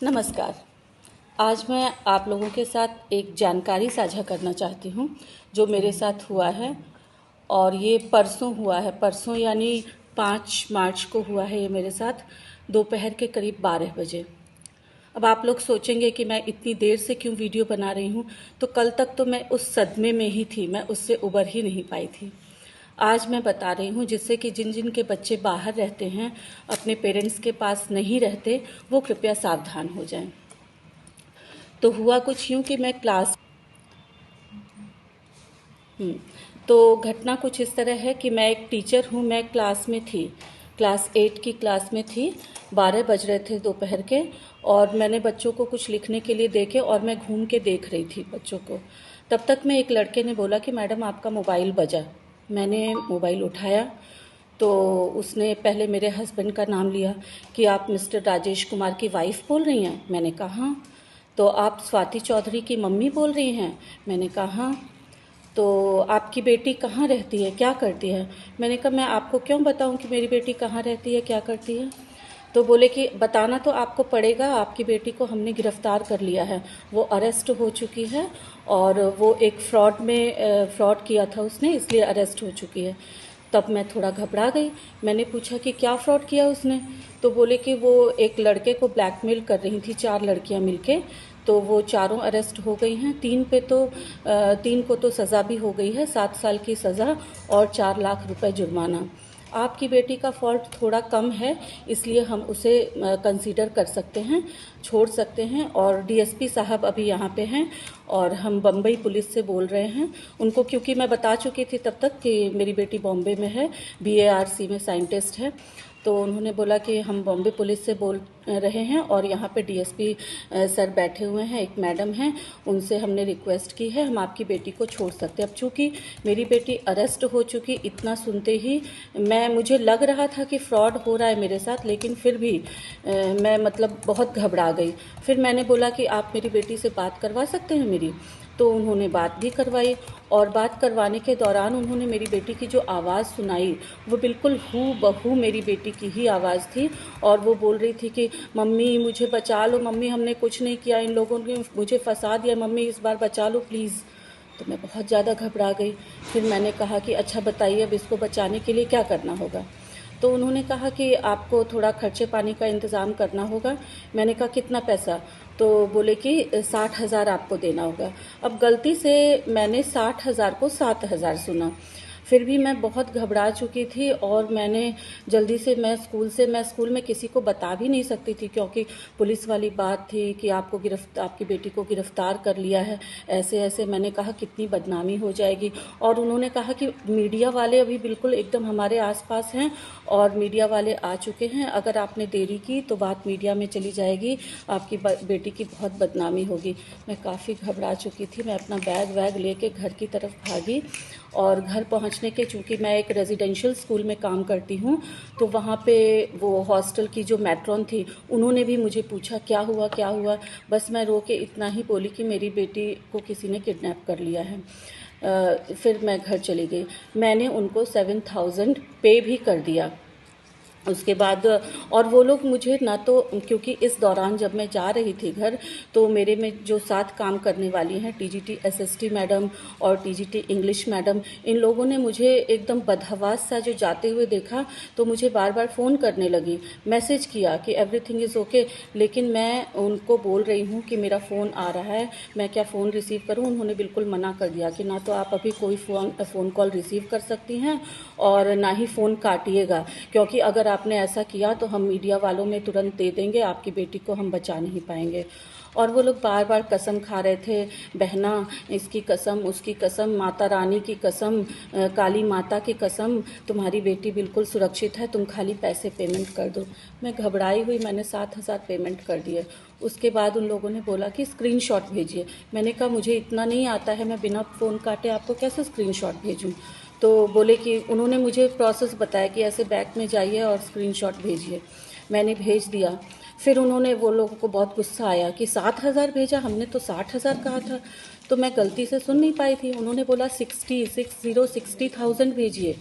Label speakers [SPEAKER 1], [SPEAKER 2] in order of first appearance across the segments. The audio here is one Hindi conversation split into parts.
[SPEAKER 1] नमस्कार। आज मैं आप लोगों के साथ एक जानकारी साझा करना चाहती हूँ जो मेरे साथ हुआ है। और ये परसों हुआ है, परसों यानी 5 मार्च को हुआ है ये मेरे साथ, दोपहर के करीब 12 बजे। अब आप लोग सोचेंगे कि मैं इतनी देर से क्यों वीडियो बना रही हूँ, तो कल तक तो मैं उस सदमे में ही थी, मैं उससे उबर ही नहीं पाई थी। आज मैं बता रही हूँ जिससे कि जिन जिन के बच्चे बाहर रहते हैं, अपने पेरेंट्स के पास नहीं रहते, वो कृपया सावधान हो जाएं। तो हुआ कुछ यूँ कि मैं तो घटना कुछ इस तरह है कि मैं एक टीचर हूँ। मैं क्लास में थी, क्लास 8 की क्लास में थी। 12 बज रहे थे दोपहर के, और मैंने बच्चों को कुछ लिखने के लिए देखे और मैं घूम के देख रही थी बच्चों को। तब तक में एक लड़के ने बोला कि मैडम आपका मोबाइल बजा। मैंने मोबाइल उठाया तो उसने पहले मेरे हस्बैंड का नाम लिया कि आप मिस्टर राजेश कुमार की वाइफ बोल रही हैं। मैंने कहा हाँ। तो आप स्वाति चौधरी की मम्मी बोल रही हैं। मैंने कहा हाँ। तो आपकी बेटी कहाँ रहती है, क्या करती है? मैंने कहा मैं आपको क्यों बताऊं कि मेरी बेटी कहाँ रहती है, क्या करती है? तो बोले कि बताना तो आपको पड़ेगा, आपकी बेटी को हमने गिरफ्तार कर लिया है, वो अरेस्ट हो चुकी है और वो एक फ्रॉड किया था उसने, इसलिए अरेस्ट हो चुकी है। तब मैं थोड़ा घबरा गई। मैंने पूछा कि क्या फ्रॉड किया उसने? तो बोले कि वो एक लड़के को ब्लैकमेल कर रही थी, 4 लड़कियां मिलके। तो वो चारों अरेस्ट हो गई हैं। 3 को तो सज़ा भी हो गई है, 7 साल की सज़ा और 4 लाख रुपए जुर्माना। आपकी बेटी का फॉल्ट थोड़ा कम है, इसलिए हम उसे कंसीडर कर सकते हैं, छोड़ सकते हैं। और डीएसपी साहब अभी यहाँ पे हैं और हम बम्बई पुलिस से बोल रहे हैं उनको, क्योंकि मैं बता चुकी थी तब तक कि मेरी बेटी बॉम्बे में है, BARC में साइंटिस्ट है। तो उन्होंने बोला कि हम बॉम्बे पुलिस से बोल रहे हैं और यहाँ पे डीएसपी सर बैठे हुए हैं, एक मैडम हैं, उनसे हमने रिक्वेस्ट की है, हम आपकी बेटी को छोड़ सकते हैं। अब चूँकि मेरी बेटी अरेस्ट हो चुकी, इतना सुनते ही मुझे लग रहा था कि फ्रॉड हो रहा है मेरे साथ, लेकिन फिर भी मैं मतलब बहुत घबरा गई। फिर मैंने बोला कि आप मेरी बेटी से बात करवा सकते हैं मेरी? तो उन्होंने बात भी करवाई, और बात करवाने के दौरान उन्होंने मेरी बेटी की जो आवाज़ सुनाई, वो बिल्कुल हूबहू मेरी बेटी की ही आवाज़ थी। और वो बोल रही थी कि मम्मी मुझे बचा लो, मम्मी हमने कुछ नहीं किया, इन लोगों ने मुझे फंसा दिया, मम्मी इस बार बचा लो प्लीज़। तो मैं बहुत ज़्यादा घबरा गई। फिर मैंने कहा कि अच्छा बताइए अब इसको बचाने के लिए क्या करना होगा? तो उन्होंने कहा कि आपको थोड़ा खर्चे पानी का इंतज़ाम करना होगा। मैंने कहा कितना पैसा? तो बोले कि 60,000 आपको देना होगा। अब गलती से मैंने 60,000 को 7,000 सुना। फिर भी मैं बहुत घबरा चुकी थी और मैंने जल्दी से मैं स्कूल में किसी को बता भी नहीं सकती थी, क्योंकि पुलिस वाली बात थी कि आपकी बेटी को गिरफ्तार कर लिया है, ऐसे ऐसे। मैंने कहा कितनी बदनामी हो जाएगी। और उन्होंने कहा कि मीडिया वाले अभी बिल्कुल एकदम हमारे आसपास हैं और मीडिया वाले आ चुके हैं, अगर आपने देरी की तो बात मीडिया में चली जाएगी, आपकी बेटी की बहुत बदनामी होगी। मैं काफ़ी घबरा चुकी थी। मैं अपना बैग वैग लेके घर की तरफ भागी, और घर पहुंचने के, चूँकि मैं एक रेजिडेंशियल स्कूल में काम करती हूँ, तो वहाँ पे वो हॉस्टल की जो मैट्रॉन थी, उन्होंने भी मुझे पूछा क्या हुआ क्या हुआ। बस मैं रो के इतना ही बोली कि मेरी बेटी को किसी ने किडनैप कर लिया है। फिर मैं घर चली गई। मैंने उनको 7,000 पे भी कर दिया उसके बाद। और वो लोग मुझे ना तो, क्योंकि इस दौरान जब मैं जा रही थी घर, तो मेरे में जो साथ काम करने वाली हैं, टीजीटी एसएसटी मैडम और टीजीटी इंग्लिश मैडम, इन लोगों ने मुझे एकदम बदहवास सा जो जाते हुए देखा, तो मुझे बार बार फ़ोन करने लगी, मैसेज किया कि एवरीथिंग इज़ ओके। लेकिन मैं उनको बोल रही हूँ कि मेरा फ़ोन आ रहा है, मैं क्या फ़ोन रिसीव करूँ? उन्होंने बिल्कुल मना कर दिया कि ना तो आप अभी कोई फ़ोन कॉल रिसीव कर सकती हैं और ना ही फ़ोन काटिएगा, क्योंकि अगर आपने ऐसा किया तो हम मीडिया वालों में तुरंत दे देंगे, आपकी बेटी को हम बचा नहीं पाएंगे। और वो लोग बार बार कसम खा रहे थे, बहना इसकी कसम, उसकी कसम, माता रानी की कसम, काली माता की कसम, तुम्हारी बेटी बिल्कुल सुरक्षित है, तुम खाली पैसे पेमेंट कर दो। मैं घबराई हुई, मैंने 7,000 पेमेंट कर दिए। उसके बाद उन लोगों ने बोला कि स्क्रीनशॉट भेजिए। मैंने कहा मुझे इतना नहीं आता है, मैं बिना फ़ोन काटे आपको कैसे स्क्रीनशॉट भेजूँ? तो बोले कि उन्होंने मुझे प्रोसेस बताया कि ऐसे बैक में जाइए और स्क्रीनशॉट भेजिए। मैंने भेज दिया। फिर उन्होंने, वो लोगों को बहुत गुस्सा आया कि 7,000 भेजा, हमने तो 60,000 कहा था। तो मैं गलती से सुन नहीं पाई थी। उन्होंने बोला 60,000 भेजिए।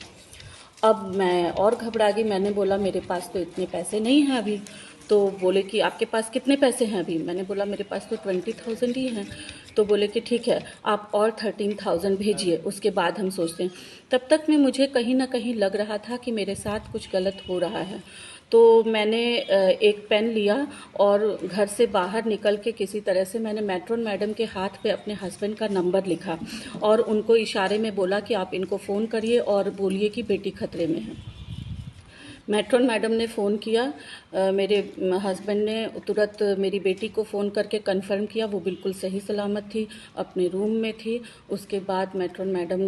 [SPEAKER 1] अब मैं और घबरा गई। मैंने बोला मेरे पास तो इतने पैसे नहीं हैं अभी। तो बोले कि आपके पास कितने पैसे हैं अभी। मैंने बोला मेरे पास तो 20,000 ही हैं। तो बोले कि ठीक है, आप और 13,000 भेजिए, उसके बाद हम सोचते हैं। तब तक में मुझे कहीं ना कहीं लग रहा था कि मेरे साथ कुछ गलत हो रहा है। तो मैंने एक पेन लिया और घर से बाहर निकल के किसी तरह से मैंने मैट्रॉन मैडम के हाथ पे अपने हस्बैंड का नंबर लिखा और उनको इशारे में बोला कि आप इनको फ़ोन करिए और बोलिए कि बेटी खतरे में है। मैट्रॉन मैडम ने फ़ोन किया, मेरे हस्बैंड ने तुरंत मेरी बेटी को फ़ोन करके कंफर्म किया, वो बिल्कुल सही सलामत थी, अपने रूम में थी। उसके बाद मैट्रॉन मैडम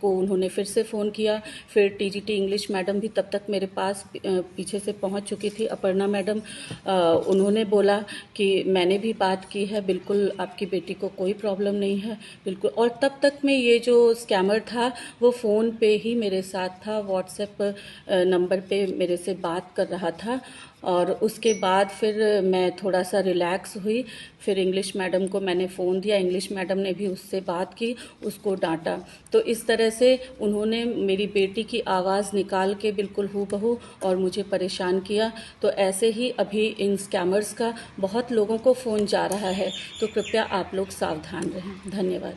[SPEAKER 1] को उन्होंने फिर से फ़ोन किया। फिर टीजीटी इंग्लिश मैडम भी तब तक मेरे पास पीछे से पहुंच चुकी थी, अपर्णा मैडम। उन्होंने बोला कि मैंने भी बात की है, बिल्कुल आपकी बेटी को कोई प्रॉब्लम नहीं है, बिल्कुल। और तब तक में ये जो स्कैमर था वो फ़ोन पे ही मेरे साथ था, व्हाट्सएप नंबर पे मेरे से बात कर रहा था। और उसके बाद फिर मैं थोड़ा सा रिलैक्स हुई। फिर इंग्लिश मैडम को मैंने फ़ोन दिया, इंग्लिश मैडम ने भी उससे बात की, उसको डांटा। तो इस तरह से उन्होंने मेरी बेटी की आवाज़ निकाल के बिल्कुल हूबहू और मुझे परेशान किया। तो ऐसे ही अभी इन स्कैमर्स का बहुत लोगों को फ़ोन जा रहा है, तो कृपया आप लोग सावधान रहें। धन्यवाद।